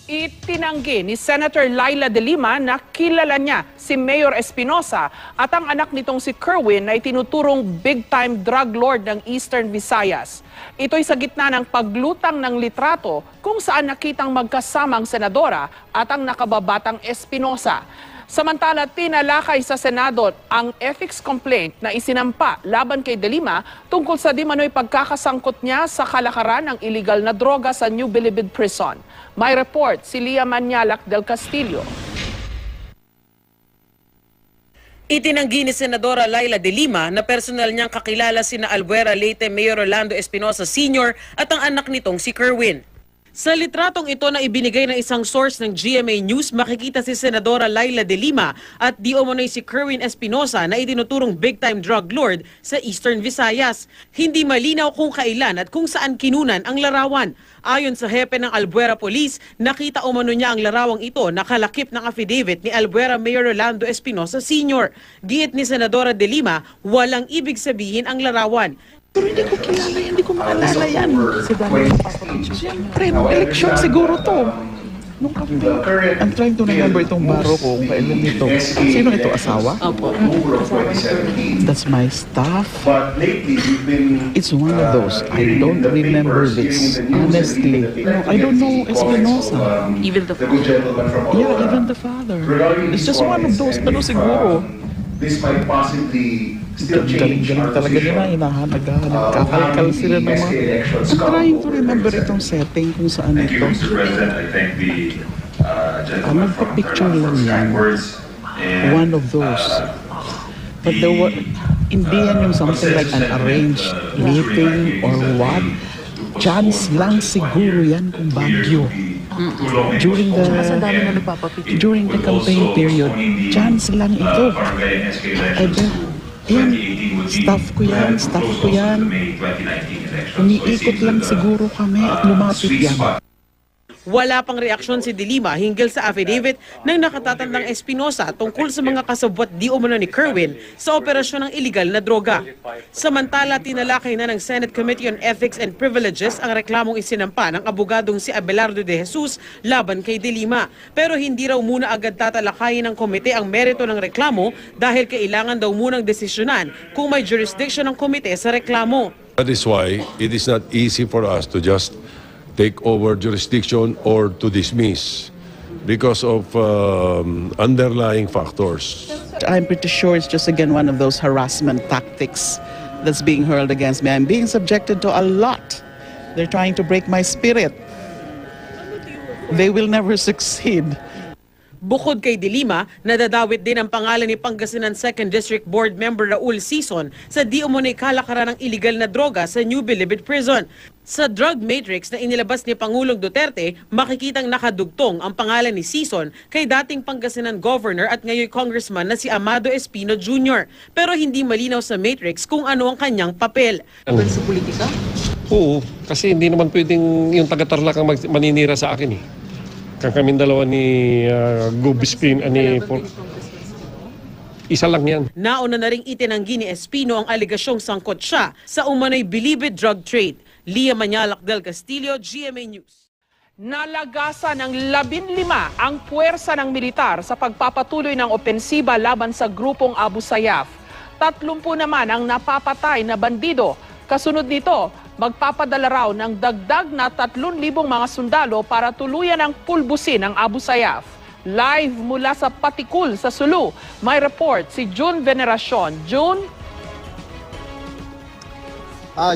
Itinanggi ni Senator Laila De Lima na kilala niya si Mayor Espinosa at ang anak nitong si Kerwin na itinuturong big-time drug lord ng Eastern Visayas. Ito'y sa gitna ng paglutang ng litrato kung saan nakitang magkasamang senadora at ang nakababatang Espinosa. Samantala, tinalakay sa Senado ang ethics complaint na isinampa laban kay De Lima tungkol sa di manoy pagkakasangkot niya sa kalakaran ng illegal na droga sa New Bilibid Prison. May report si Lia Manialac del Castillo. Itinanggi ni Senadora Laila De Lima na personal niyang kakilala sina Albuera Leyte Mayor Rolando Espinosa Sr. at ang anak nitong si Kerwin. Sa litratong ito na ibinigay ng isang source ng GMA News, makikita si Senadora Laila De Lima at di umano'y si Kerwin Espinosa na itinuturong big-time drug lord sa Eastern Visayas. Hindi malinaw kung kailan at kung saan kinunan ang larawan. Ayon sa hepe ng Albuera Police, nakita umano niya ang larawang ito nakalakip ng affidavit ni Albuera Mayor Rolando Espinosa Sr. Giit ni Senadora De Lima, walang ibig sabihin ang larawan. Pero hindi ko kilala yan, hindi ko maalala yan. Si Daniel Papapiccio. Siyempre, nung eleksyon siguro to. Nung campaign. I'm trying to remember itong baro ko, kung kailan nito. Sino ito, asawa? Opo. That's my staff. It's one of those. I don't remember this. Honestly. No, I don't know Espinosa. Even the father. Yeah, even the father. It's just one of those. Pero siguro, this might possibly still change. galing-galing talaga nila, hinahanap, kakalkal sila ng mga... I'm trying to remember itong setting kung saan Thank you, ito. Mr. President. I thank the gentleman from Nagpa-picture lang those yan. kind words. And, One of those. But there were, hindi yan yung something like an arranged meeting or what. Chance lang siguro yan kung Baguio. During the campaign period, chance lang ito. Yan, staff ko yan. Umiikot lang siguro kami at lumapit yan. Wala pang reaksyon si De Lima hinggil sa affidavit ng nakatatandang Espinosa tungkol sa mga kasabwat di umano ni Kerwin sa operasyon ng iligal na droga. Samantala, tinalakay na ng Senate Committee on Ethics and Privileges ang reklamong isinampa ng abogadong si Abelardo de Jesus laban kay De Lima. Pero hindi raw muna agad tatalakayin ng komite ang merito ng reklamo dahil kailangan daw munang desisyonan kung may jurisdiction ng komite sa reklamo. That is why it is not easy for us to just take over jurisdiction or to dismiss because of underlying factors. I'm pretty sure it's just again one of those harassment tactics that's being hurled against me. I'm being subjected to a lot. They're trying to break my spirit. They will never succeed. Bukod kay De Lima, nadadawit din ang pangalan ni Pangasinan 2nd District Board Member Raul Sison sa di umunay kalakaran ng iligal na droga sa New Bilibid Prison. Sa drug matrix na inilabas ni Pangulong Duterte, makikitang nakadugtong ang pangalan ni Sison kay dating Pangasinan Governor at ngayon Congressman na si Amado Espino Jr. Pero hindi malinaw sa matrix kung ano ang kanyang papel. Sa politika? Oo, kasi hindi naman pwedeng yung taga-Tarlac ang maninira sa akin eh. Kaming dalawa ni Gubispin, isa lang yan. Nauna na ring itinanggi ni Espino ang aligasyong sangkot siya sa umano'y Bilibid drug trade. Lia Manialac del Castillo, GMA News. Nalagasan ng 15 ang puwersa ng militar sa pagpapatuloy ng opensiba laban sa grupong Abu Sayyaf. 30 naman ang napapatay na bandido. Kasunod nito, magpapadala raw ng dagdag na 3,000 mga sundalo para tuluyan ang pulbusin ng Abu Sayyaf. Live mula sa Patikul sa Sulu, may report si June Veneracion. June?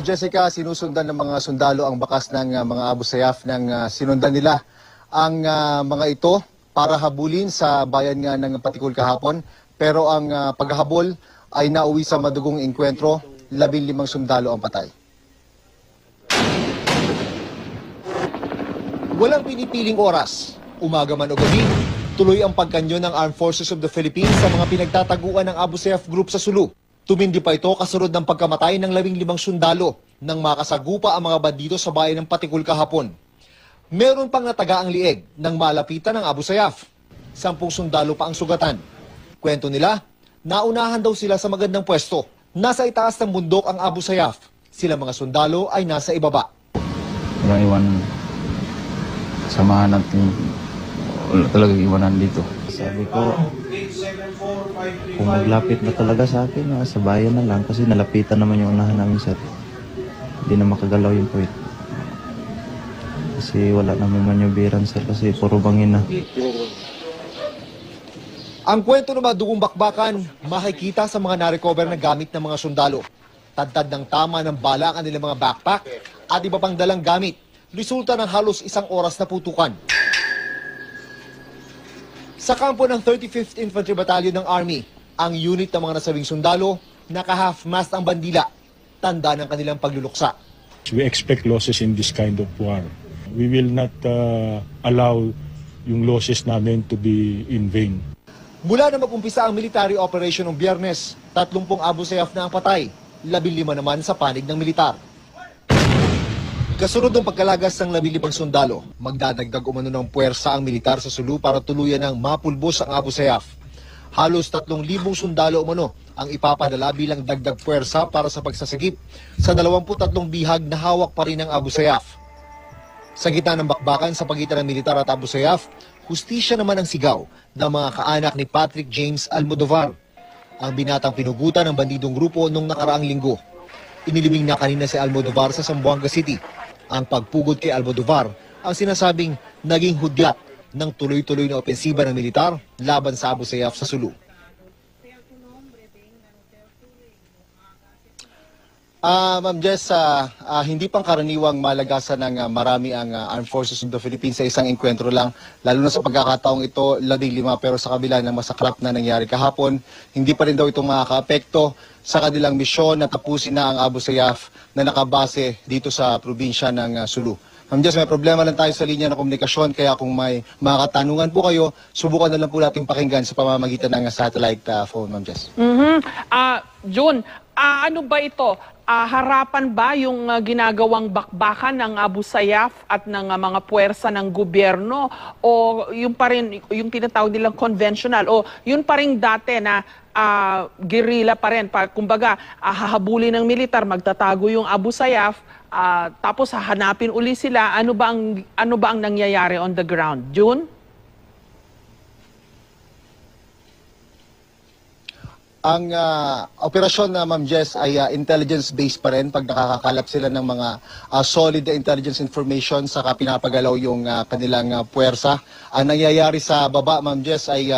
Jessica, sinusundan ng mga sundalo ang bakas ng mga Abu Sayyaf ng sinundan nila ang mga ito para habulin sa bayan nga ng Patikul kahapon. Pero ang paghahabol ay nauwi sa madugong engkwentro, 15 sundalo ang patay. Walang pinipiling oras, umaga man o gabi, tuloy ang pagkanyo ng Armed Forces of the Philippines sa mga pinagtataguan ng Abu Sayyaf Group sa Sulu. Tumindi pa ito kasunod ng pagkamatay ng 15 sundalo nang makasagupa ang mga bandido sa bayan ng Patikul kahapon. Meron pang nataga ang lieg nang malapitan ng Abu Sayyaf. 10 sundalo pa ang sugatan. Kwento nila, naunahan daw sila sa magandang pwesto. Nasa itaas ng bundok ang Abu Sayyaf. Sila mga sundalo ay nasa ibaba. Walang iwan. samahan natin, wala talagang iwanan dito. Sabi ko, kung maglapit na talaga sa akin, sa bayan na lang kasi nalapitan naman yung unahan namin sir. Hindi na makagalaw yung puwit. Kasi wala naman manyubiran sir kasi puro bangin na. Ang kwento ng mga dugong bakbakan, makikita sa mga narecover na gamit ng mga sundalo. Tadtad ng tama ng bala ang kanilang mga backpack at iba pang dalang gamit. Resulta ng halos 1 oras na putukan. Sa kampo ng 35th Infantry Battalion ng Army, ang unit ng mga nasabing sundalo, naka-half-mast ang bandila, tanda ng kanilang pagluluksa. We expect losses in this kind of war. We will not allow yung losses namin to be in vain. Mula na mag-umpisa ang military operation ng Biyernes, 30 Abu Sayyaf na ang patay, 15 naman sa panig ng militar. Kasunod ng pagkalagas ng 15 sundalo, magdadagdag umano ng puwersa ang militar sa Sulu para tuluyan ng mapulbos ang Abu Sayyaf. Halos 3,000 sundalo umano ang ipapadala bilang dagdag puwersa para sa pagsasagip sa 23 bihag na hawak pa rin ng Abu Sayyaf. Sa gitna ng bakbakan sa pagitan ng militar at Abu Sayyaf, hustisya naman ang sigaw ng mga kaanak ni Patrick James Almodovar, ang binatang pinugutan ng bandidong grupo noong nakaraang linggo. Inilibing na kanina si Almodovar sa Zamboanga City. Ang pagpugod kay Almodovar ang sinasabing naging hudyat ng tuloy-tuloy na opensiba ng militar laban sa Abu Sayyaf sa Sulu. Ma'am Jess, hindi pang karaniwang malagasan ng marami ang Armed Forces of the Philippines sa isang enkwentro lang, lalo na sa pagkakataong ito, 15, pero sa kabila ng masaklap na nangyari kahapon, hindi pa rin daw ito makakaapekto sa kanilang misyon na tapusin na ang Abu Sayyaf na nakabase dito sa probinsya ng Sulu. Ma'am Jess, may problema lang tayo sa linya ng komunikasyon, kaya kung may mga katanungan po kayo, subukan na lang po natin pakinggan sa pamamagitan ng satellite phone, Ma'am Jess. June, ano ba ito? Harapan ba yung ginagawang bakbakan ng Abu Sayyaf at ng mga puwersa ng gobyerno, o yung pa rin yung tinatawag nilang conventional, o yun pa rin dati na guerrilla pa rin, kumbaga hahabulin ng militar, magtatago yung Abu Sayyaf, tapos hahanapin uli sila? Ano ba ang nangyayari on the ground? June? Ang operasyon na Ma'am Jess ay intelligence-based pa rin pag nakakakalap sila ng mga solid intelligence information saka pinapagalaw yung kanilang puwersa. Ang nangyayari sa baba, Ma'am Jess, ay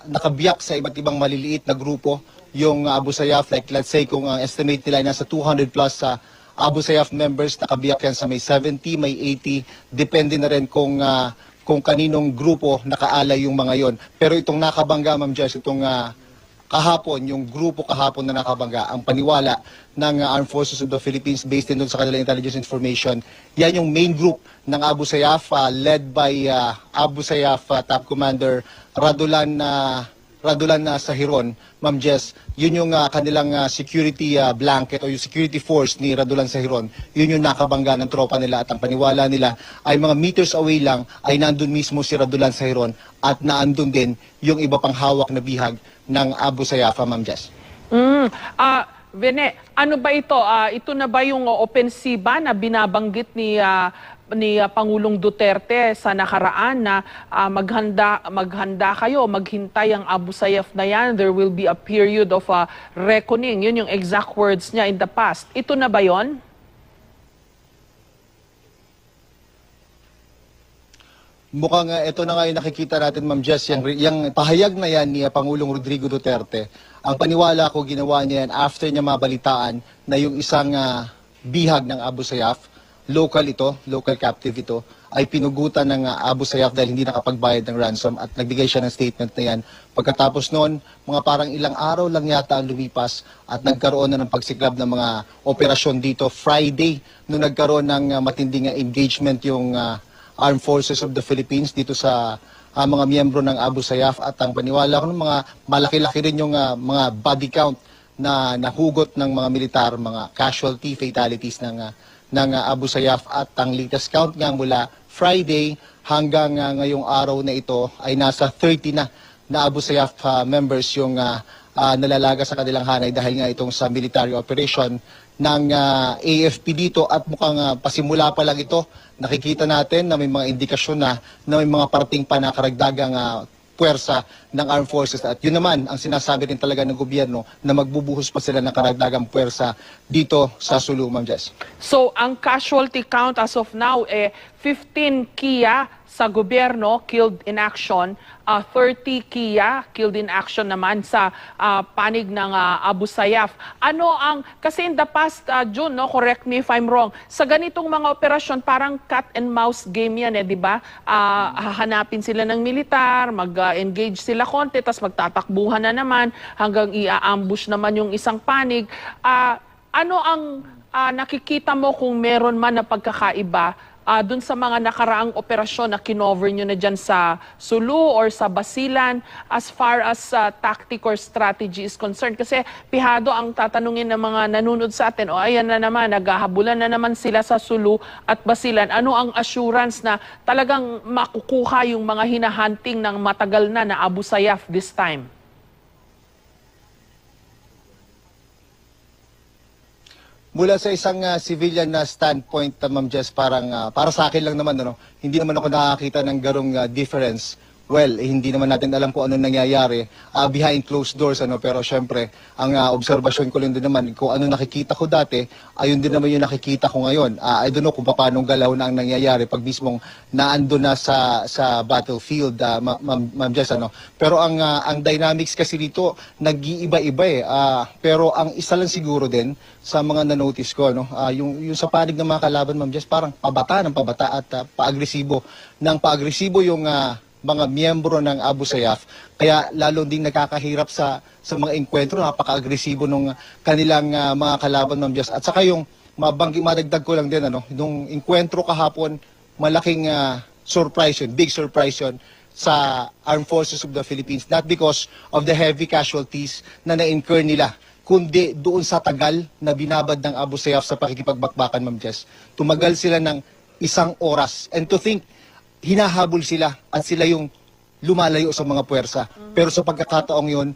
nakabiyak sa iba't ibang maliliit na grupo yung Abu Sayyaf. Like let's say kung ang estimate nila ay nasa 200 plus Abu Sayyaf members, nakabiyak yan sa may 70, may 80, depende na rin kung kaninong grupo nakaalay yung mga yon. Pero itong nakabangga, Ma'am Jess, itong kahapon, yung grupo kahapon na nakabangga, ang paniwala ng Armed Forces of the Philippines based din doon sa kanilang intelligence information, yan yung main group ng Abu Sayyaf led by Abu Sayyaf Top Commander Radulan Sahiron, Ma'am Jess. Yun yung kanilang security blanket o yung security force ni Radulan Sahiron. Yun yung nakabangga ng tropa nila, at ang paniwala nila ay mga meters away lang ay nandun mismo si Radulan Sahiron at naandun din yung iba pang hawak na bihag ng Abu Sayyaf, Ma'am Jess. Bene, ano ba ito? Ito na ba yung opensiba na binabanggit ni Pangulong Duterte sa nakaraan na maghanda kayo, maghintay ang Abu Sayyaf na yan, there will be a period of reckoning. Yun yung exact words niya in the past. Ito na ba yon? Mukhang ito na nga yung nakikita natin, Ma'am Jess, yung pahayag na yan ni Pangulong Rodrigo Duterte. Ang paniwala ko, ginawa niya yan after niya mabalitaan na yung isang bihag ng Abu Sayyaf, local captive ito, ay pinugutan ng Abu Sayyaf dahil hindi nakapagbayad ng ransom, at nagbigay siya ng statement na yan. Pagkatapos noon, mga parang ilang araw lang yata ang lumipas at nagkaroon na ng pagsiklab ng mga operasyon dito. Friday, nung nagkaroon ng matinding engagement yung Armed Forces of the Philippines dito sa mga miyembro ng Abu Sayyaf, at ang paniwala ko ng mga malaki-laki rin yung mga body count na nahugot ng mga militar, mga casualty, fatalities ng Abu Sayyaf, at ang latest count nga mula Friday hanggang ngayong araw na ito ay nasa 30 na Abu Sayyaf members yung nalalaga sa kanilang hanay dahil nga itong sa military operation ng AFP dito at mukhang pasimula pa lang ito. Nakikita natin na may mga indikasyon na may mga parating pa na karagdagang puwersa ng armed forces. At yun naman ang sinasabi rin talaga ng gobyerno na magbubuhos pa sila ng karagdagang puwersa dito sa Sulu, Ma'am Jess. So, ang casualty count as of now, 15 Kia sa gobyerno killed in action, 30 Kia killed in action naman sa panig ng Abu Sayyaf. Ano ang, kasi in the past, June, no, correct me if I'm wrong, sa ganitong mga operasyon, parang cat and mouse game yan, di ba? Hahanapin sila ng militar, mag-engage sila konti, tapos magtatakbuhan na naman hanggang i-ambush naman yung isang panig. Ano ang nakikita mo kung meron man na pagkakaiba dun sa mga nakaraang operasyon na kinover nyo na dyan sa Sulu or sa Basilan as far as tactic or strategy is concerned? Kasi pihado ang tatanungin ng mga nanunod sa atin, ayan na naman, naghahabulan na naman sila sa Sulu at Basilan. Ano ang assurance na talagang makukuha yung mga hinahunting ng matagal na Abu Sayyaf this time? Mula sa isang civilian na standpoint, Ma'am Jess, parang para sa akin lang naman, hindi naman ako nakakita ng garong difference. Well, hindi naman natin alam kung ano nangyayari behind closed doors, pero syempre, ang obserbasyon ko lang din naman, kung ano nakikita ko dati, ayun din naman yung nakikita ko ngayon. I don't know kung paano galaw na ang nangyayari pag mismong naando na sa battlefield, Ma'am Jess, Pero ang dynamics kasi dito, nag-iiba-iba pero ang isa lang siguro din, sa mga na-notice ko, yung sa panig ng mga kalaban, Ma'am Jess, parang pabata at paagresibo yung mga miyembro ng Abu Sayyaf. Kaya lalo ding nakakahirap sa mga engkwentro, napaka-agresibo ng kanilang mga kalaban, Ma'am Jess. At saka yung madagdag ko lang din, nung engkwentro kahapon, malaking surprise yun, big surprise yun sa Armed Forces of the Philippines. Not because of the heavy casualties na na-incur nila, kundi doon sa tagal na binabad ng Abu Sayyaf sa pakikipagbakbakan, Ma'am Jess. Tumagal sila ng 1 oras. And to think, hinahabol sila at sila yung lumalayo sa mga puwersa. Pero sa pagkakataong yun,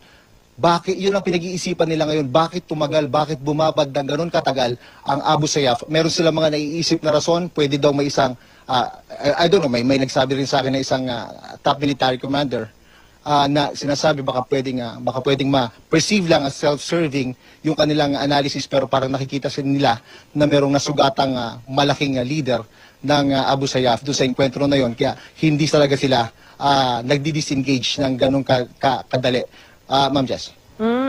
yun ang pinag-iisipan nila ngayon, bakit tumagal, bakit bumabad ng ganun katagal ang Abu Sayyaf. Meron sila mga naiisip na rason, pwede daw may isang, I don't know, may nagsabi rin sa akin na isang top military commander na sinasabi baka pwedeng ma-perceive lang as self-serving yung kanilang analysis, pero parang nakikita sila nila na merong nasugatang malaking leader ng Abu Sayyaf doon sa enkwentro na yon, kaya hindi talaga sila nagdi-disengage ng ganong kadali, Ma'am Jess.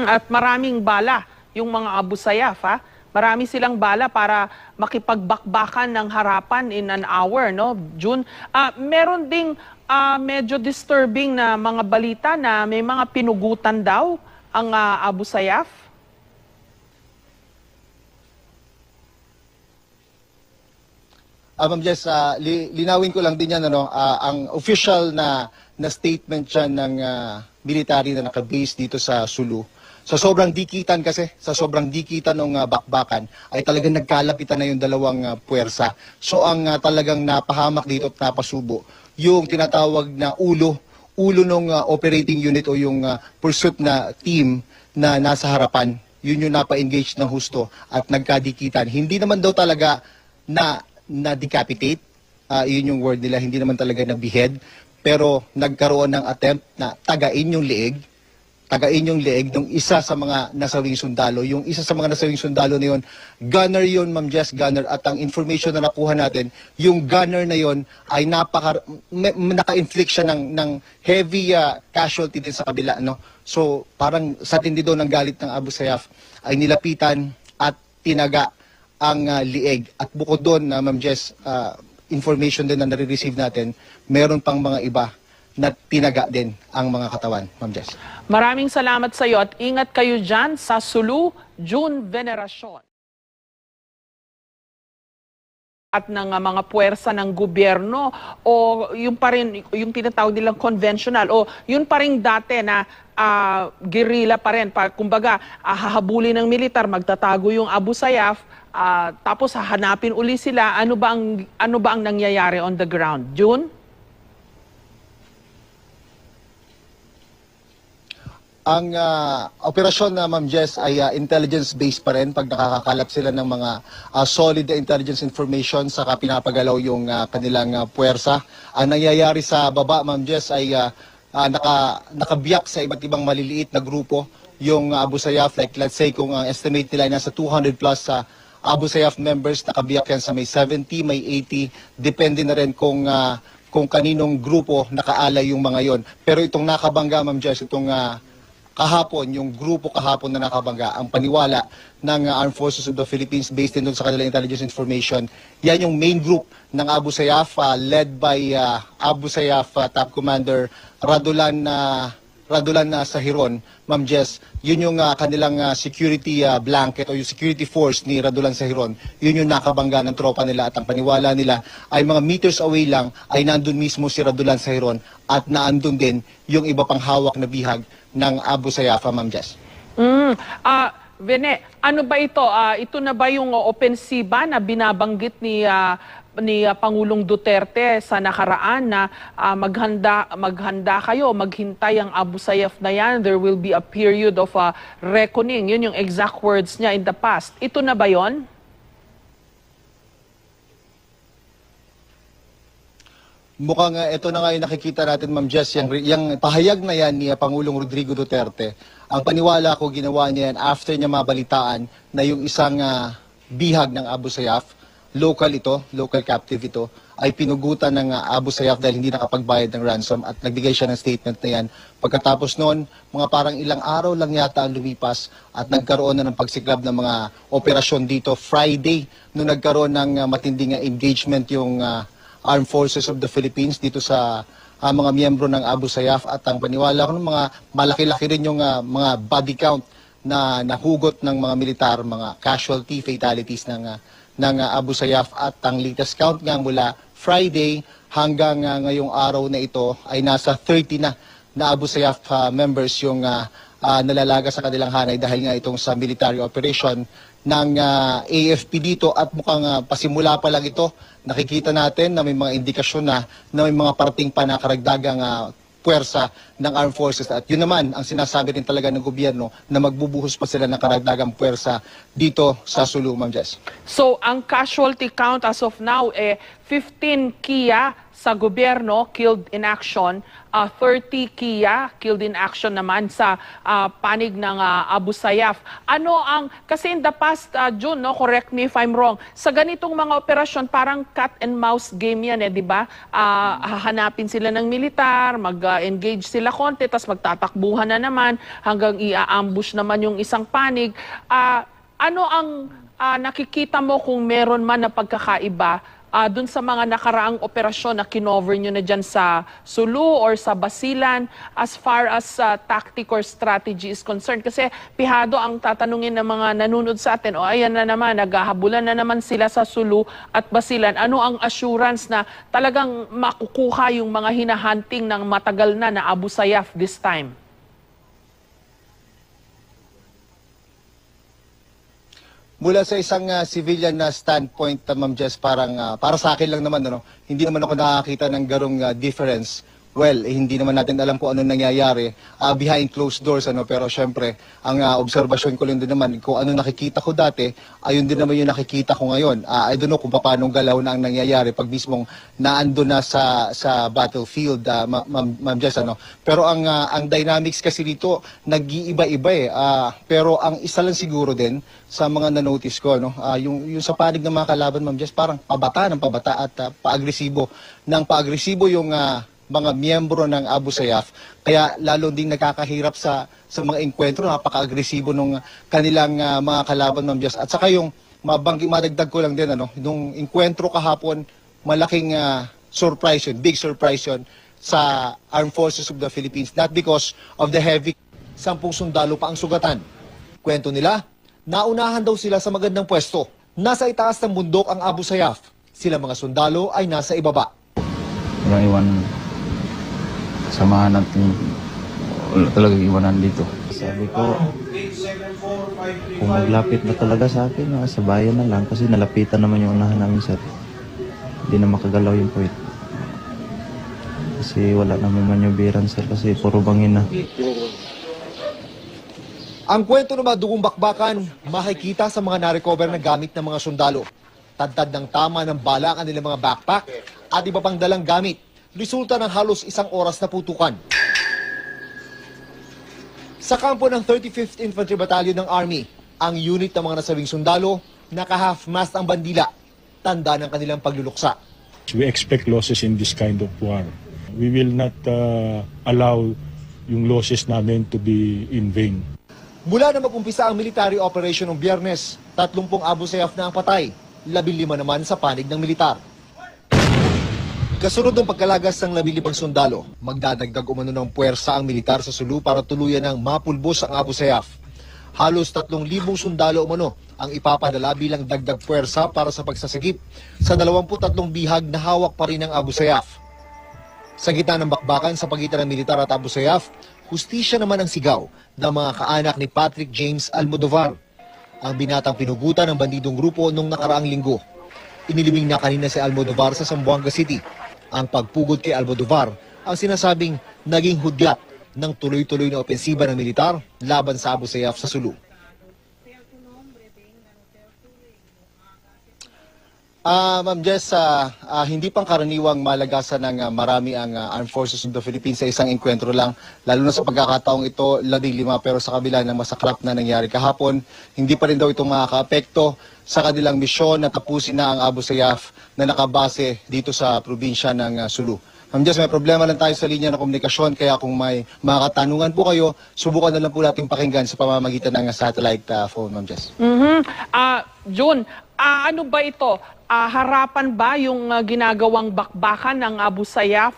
At maraming bala yung mga Abu Sayyaf, ha? Marami silang bala para makipagbakbakan ng harapan in an hour, no, June? Meron ding medyo disturbing na mga balita na may mga pinugutan daw ang Abu Sayyaf. Ma'am Jess, linawin ko lang din yan, ang official na statement dyan ng military na nakabase dito sa Sulu. Sa sobrang dikitan ng bakbakan, ay talagang nagkalapitan na yung dalawang puwersa. So ang talagang napahamak dito at napasubo, yung tinatawag na ulo ng operating unit o yung pursuit na team na nasa harapan, yun yung napa-engage ng husto at nagkadikitan. Hindi naman daw talaga na-decapitate, yun yung word nila, hindi naman talaga na-behead, pero nagkaroon ng attempt na tagain yung leeg ng isa sa mga nasawing sundalo. Yung isa sa mga nasawing sundalo na yun, gunner yun, Ma'am Jess, gunner. At ang information na nakuha natin, yung gunner na yun ay naka-inflict siya ng heavy casualty din sa kabila. So parang sa tindi doon ng galit ng Abu Sayyaf ay nilapitan at tinaga ang lieg. At bukod doon, Ma'am Jess, information din na nare-receive natin, meron pang mga iba na tinaga din ang mga katawan, Ma'am Jess. Maraming salamat sa iyo at ingat kayo dyan sa Sulu, June Veneracion. At ng mga puwersa ng gobyerno o yung pa rin, yung tinatawag nilang conventional o yun pa rin dati na guerrilla pa rin. Kumbaga, hahabulin ng militar, magtatago yung Abu Sayyaf, tapos hahanapin uli sila. Ano ba ang nangyayari on the ground? June? Ang operasyon na Ma'am Jess ay intelligence-based pa rin pag nakakakalap sila ng mga solid na intelligence information saka pinapagalaw yung kanilang puwersa. Ang nangyayari sa baba, Ma'am Jess, ay nakabiyak sa iba't ibang maliliit na grupo yung Abu Sayyaf. Like let's say kung ang estimate nila ay nasa 200 plus Abu Sayyaf members, nakabiyak yan sa may 70, may 80, depende na rin kung kaninong grupo nakaalay yung mga yon. Pero itong nakabangga, Ma'am Jess, itong kahapon, yung grupo kahapon na nakabangga, ang paniwala ng Armed Forces of the Philippines based din doon sa kanilang intelligence information, yan yung main group ng Abu Sayyaf led by Abu Sayyaf Top Commander Radulan Sahiron, Ma'am Jess. Yun yung kanilang security blanket o yung security force ni Radulan Sahiron. Yun yung nakabangga ng tropa nila at ang paniwala nila ay mga meters away lang ay nandun mismo si Radulan Sahiron at naandun din yung iba pang hawak na bihag ng Abu Sayyaf, Ma'am Jess. Vene, ano ba ito? Ito na ba yung opensiba na binabanggit ni Pangulong Duterte sa nakaraan na maghanda kayo, maghintay ang Abu Sayyaf na yan, there will be a period of reckoning. Yun yung exact words niya in the past. Ito na ba yon? Mukhang ito na nga yung nakikita natin, Ma'am Jess, yung pahayag na yan ni Pangulong Rodrigo Duterte. Ang paniwala ko, ginawa niya yan after niya mabalitaan na yung isang bihag ng Abu Sayyaf, local captive ito, ay pinugutan ng Abu Sayyaf dahil hindi nakapagbayad ng ransom at nagbigay siya ng statement na yan. Pagkatapos noon, mga parang ilang araw lang yata ang lumipas at nagkaroon na ng pagsiklab ng mga operasyon dito. Friday, nung nagkaroon ng matinding engagement yung Armed Forces of the Philippines dito sa mga miyembro ng Abu Sayyaf at ang paniwala ko ng mga malaki-laki rin yung mga body count na nahugot ng mga militar, mga casualty, fatalities ng Abu Sayyaf at ang latest count nga mula Friday hanggang ngayong araw na ito ay nasa 30 na Abu Sayyaf members yung nalalaga sa kanilang hanay dahil nga itong sa military operation ng AFP dito at mukhang pasimula pa lang ito. Nakikita natin na may mga indikasyon na may mga parting pa na karagdagang puwersa ng Armed Forces at yun naman ang sinasabi rin talaga ng gobyerno na magbubuhos pa sila ng karagdagang puwersa dito sa Sulu, Ma'am Jess. So, ang casualty count as of now 15 Kia sa gobyerno killed in action, 30 Kia killed in action naman sa panig ng Abu Sayyaf. Kasi in the past, June, no, correct me if I'm wrong, sa ganitong mga operasyon, parang cat and mouse game yan, di ba? Hahanapin sila ng militar, mag-engage sila konti, tapos magtatakbuhan na naman hanggang i-ambush naman yung isang panig. Ano ang nakikita mo kung meron man na pagkakaiba dun sa mga nakaraang operasyon na kinover nyo na dyan sa Sulu or sa Basilan as far as tactic or strategy is concerned? Kasi pihado ang tatanungin ng mga nanunod sa atin, ayan na naman, naghahabulan na naman sila sa Sulu at Basilan. Ano ang assurance na talagang makukuha yung mga hinahunting ng matagal na Abu Sayyaf this time? Mula sa isang civilian na standpoint, Ma'am Jess, para sa akin lang naman, hindi naman ako nakakita ng garong difference. Well, hindi naman natin alam kung ano nangyayari behind closed doors, pero syempre, ang obserbasyon ko lang din naman, kung ano nakikita ko dati, ayun din naman yung nakikita ko ngayon. I don't know kung paano galaw na ang nangyayari pag mismong naando na sa battlefield, Ma'am Jess, Pero ang dynamics kasi dito, nag-iiba-iba pero ang isa lang siguro din, sa mga na-notice ko, yung sa panig ng mga kalaban, Ma'am Jess, parang pabata at paagresibo yung mga miyembro ng Abu Sayyaf. Kaya lalo ding nakakahirap sa mga enkwentro, napaka-agresibo ng kanilang mga kalaban, Ma'am Jess. At saka yung madagdag ko lang din, nung enkwentro kahapon, malaking surprise yun, big surprise yun sa Armed Forces of the Philippines. Not because of the heavy, 10 sundalo pa ang sugatan. Kwento nila, naunahan daw sila sa magandang pwesto. Nasa itaas ng bundok ang Abu Sayyaf. Sila mga sundalo ay nasa ibaba. Walang iwan. Samahan natin. Wala talagang iwanan dito. Sabi ko, kung maglapit na talaga sa akin, sa bayan na lang. Kasi nalapitan naman yung unahan namin sa hindi na makagalaw yung puwit. Kasi wala naman manyubiran sir kasi puro bangin na. Ang kwento ng mga dugong bakbakan, makikita sa mga narecover na gamit ng mga sundalo. Tadtad ng tama ng bala ang kanilang mga backpack at iba pang dalang gamit. Resulta ng halos 1 oras na putukan. Sa kampo ng 35th Infantry Battalion ng Army, ang unit ng mga nasabing sundalo, naka-half-mast ang bandila, tanda ng kanilang pagluluksa. We expect losses in this kind of war. We will not allow yung losses namin to be in vain. Mula na mag-umpisa ang military operation ng Biyernes, 30 Abu Sayyaf na ang patay, 15 naman sa panig ng militar. Kasunod ng pagkalagas ng 15 sundalo, magdadagdag umano ng puwersa ang militar sa Sulu para tuluyan ng mapulbos ang Abu Sayyaf. Halos 3,000 sundalo umano ang ipapadala bilang dagdag puwersa para sa pagsasagip sa 23 bihag na hawak pa rin ng Abu Sayyaf. Sa gitna ng bakbakan sa pagitan ng militar at Abu Sayyaf, hustisya naman ang sigaw ng mga kaanak ni Patrick James Almodovar, ang binatang pinugutan ng bandidong grupo noong nakaraang linggo. Inilibing na kanina si Almodovar sa Zamboanga City. Ang pagpugod kay Almodovar ang sinasabing naging hudyat ng tuloy-tuloy na opensiba ng militar laban sa Abu Sayyaf sa Sulu. Ma'am Jess, hindi pang karaniwang malagasan ng marami ang Armed Forces of the Philippines sa isang enkwentro lang, lalo na sa pagkakataong ito, 15, pero sa kabila ng masakrap na nangyari kahapon, hindi pa rin daw ito makaka-apekto sa kanilang misyon na tapusin na ang Abu Sayyaf na nakabase dito sa probinsya ng Sulu. Ma'am Jess, may problema lang tayo sa linya ng komunikasyon, kaya kung may mga katanungan po kayo, subukan na lang po natin pakinggan sa pamamagitan ng satellite phone, Ma'am Jess. June, ano ba ito? Harapan ba yung ginagawang bakbakan ng Abu Sayyaf?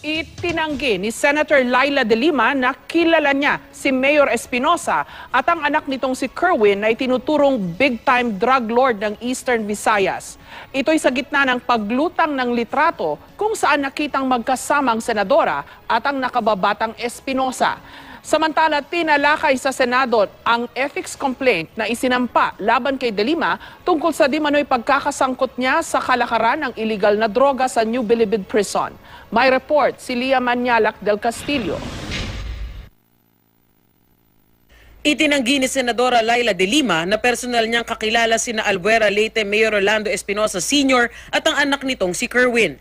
Itinanggi ni Senator Laila De Lima na kilala niya si Mayor Espinosa at ang anak nitong si Kerwin na itinuturong big-time drug lord ng Eastern Visayas. Ito'y sa gitna ng paglutang ng litrato kung saan nakitang magkasamang senadora at ang nakababatang Espinosa. Samantala, tinalakay sa Senado ang ethics complaint na isinampa laban kay De Lima tungkol sa di manoy pagkakasangkot niya sa kalakaran ng illegal na droga sa New Bilibid Prison. May report si Lia Manialac del Castillo. Itinanggi ni Senadora Laila De Lima na personal niyang kakilala sina Albuera Leyte Mayor Rolando Espinosa Sr. at ang anak nitong si Kerwin.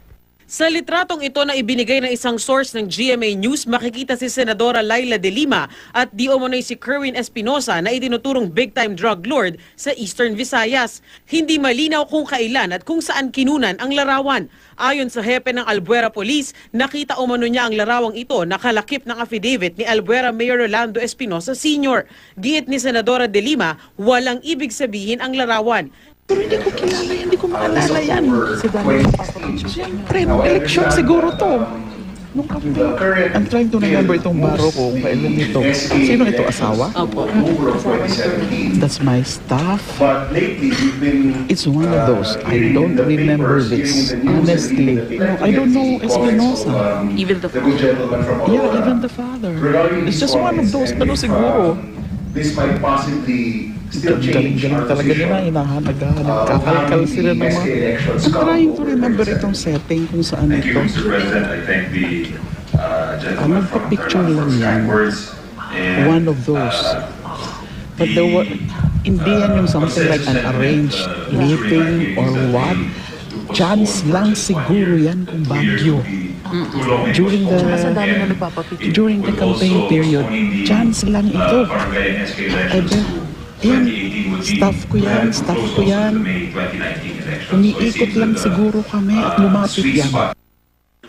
Sa litratong ito na ibinigay ng isang source ng GMA News, makikita si Senadora Laila De Lima at di umano'y si Kerwin Espinosa na itinuturong big-time drug lord sa Eastern Visayas. Hindi malinaw kung kailan at kung saan kinunan ang larawan. Ayon sa hepe ng Albuera Police, nakita umano niya ang larawang ito nakalakip ng affidavit ni Albuera Mayor Rolando Espinosa Sr. Giit ni Senadora De Lima, walang ibig sabihin ang larawan. Pero hindi ko kilala yan, hindi ko maalala yan. Si Daniel Papapiccio. Siyempre, nung eleksyon siguro to. Nung campaign. I'm trying to remember itong baro ko kung kailan ito. Sino ito, asawa? Opo. That's my staff. But lately, you've been It's one of those. I don't remember this. Honestly. No, I don't know Espinosa. Even the the good gentleman from Yeah, Aurora. even the father. Regarding It's these just one of those. Pero comments, siguro. this might possibly still change Galing-galing our talaga nila. position. Nagkakalkal sila ng mga... I'm trying to remember itong setting kung saan Thank you, ito. Mr. President. I thank the gentleman from Nagpa-picture lang his kind yan. words. And, One of those. But there were, hindi yan yung something like an arranged meeting or what. Chance lang siguro yan kung Baguio. During the campaign period, chance lang ito. Yan, staff ko yan. Umiikot lang siguro kami at lumapit yan.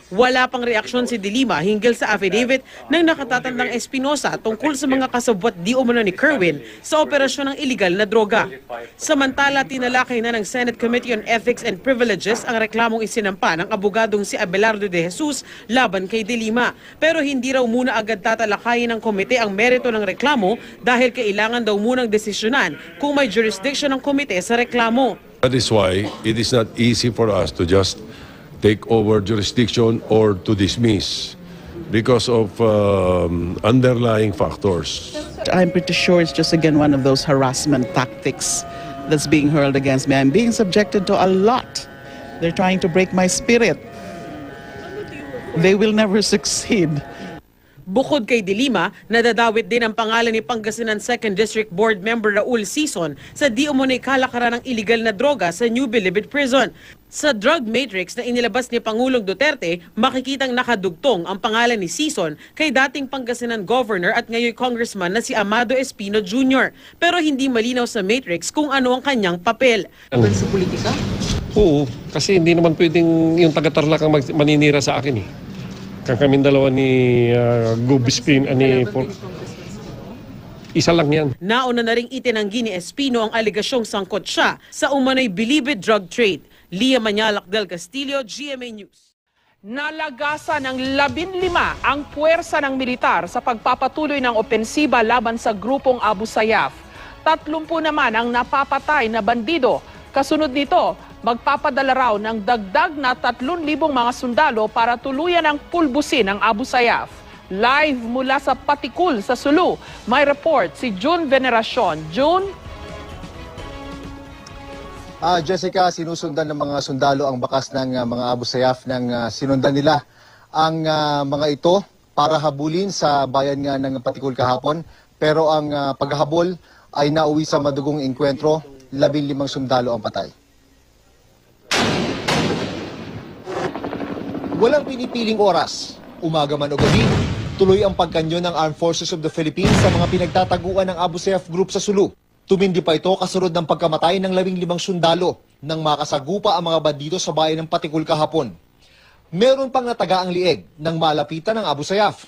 Wala pang reaksyon si De Lima hinggil sa affidavit ng nakatatandang Espinosa tungkol sa mga kasabwat di umano ni Kerwin sa operasyon ng iligal na droga. Samantala, tinalakay na ng Senate Committee on Ethics and Privileges ang reklamong isinampa ng abogadong si Abelardo de Jesus laban kay De Lima. Pero hindi raw muna agad tatalakayin ng komite ang merito ng reklamo dahil kailangan daw munang desisyonan kung may jurisdiction ng komite sa reklamo. That is why it is not easy for us to just take over jurisdiction or to dismiss because of underlying factors. I'm pretty sure it's just again one of those harassment tactics that's being hurled against me. I'm being subjected to a lot. They're trying to break my spirit. they will never succeed. Bukod kay De Lima, nadadawit din ang pangalan ni Pangasinan 2nd District Board Member Raul Sison sa di umunay kalakaran ng iligal na droga sa New Bilibid Prison. Sa drug matrix na inilabas ni Pangulong Duterte, makikitang nakadugtong ang pangalan ni Sison kay dating Pangasinan Governor at ngayon Congressman na si Amado Espino Jr. Pero hindi malinaw sa matrix kung ano ang kanyang papel. Sa politika? Oo, kasi hindi naman pwedeng yung taga-Tarlac ang maninira sa akin eh. Kami dalawa ni Gubispin, isa lang yan. Nauna na ring itinanggi ni Espino ang aligasyong sangkot siya sa umano'y Bilibid drug trade. Lia Manyalak del Castillo, GMA News. Nalagasan ng 15 ang puwersa ng militar sa pagpapatuloy ng opensiba laban sa grupong Abu Sayyaf. 30 naman ang napapatay na bandido. Kasunod nito, magpapadala raw ng dagdag na 3,000 mga sundalo para tuluyan ang pulbusin ang Abu Sayyaf. Live mula sa Patikul sa Sulu, may report si June Veneracion. June? Jessica, sinusundan ng mga sundalo ang bakas ng mga Abu Sayyaf ng sinundan nila ang mga ito para habulin sa bayan nga ng Patikul kahapon. Pero ang paghahabol ay nauwi sa madugong engkwentro, 15 sundalo ang patay. Walang pinipiling oras, umaga man o gabi, tuloy ang pagkanyo ng Armed Forces of the Philippines sa mga pinagtataguan ng Abu Sayyaf Group sa Sulu. Tumindi pa ito kasunod ng pagkamatay ng 15 sundalo nang makasagupa ang mga bandido sa bayan ng Patikul kahapon. Meron pang nataga ang lieg nang malapitan ng Abu Sayyaf.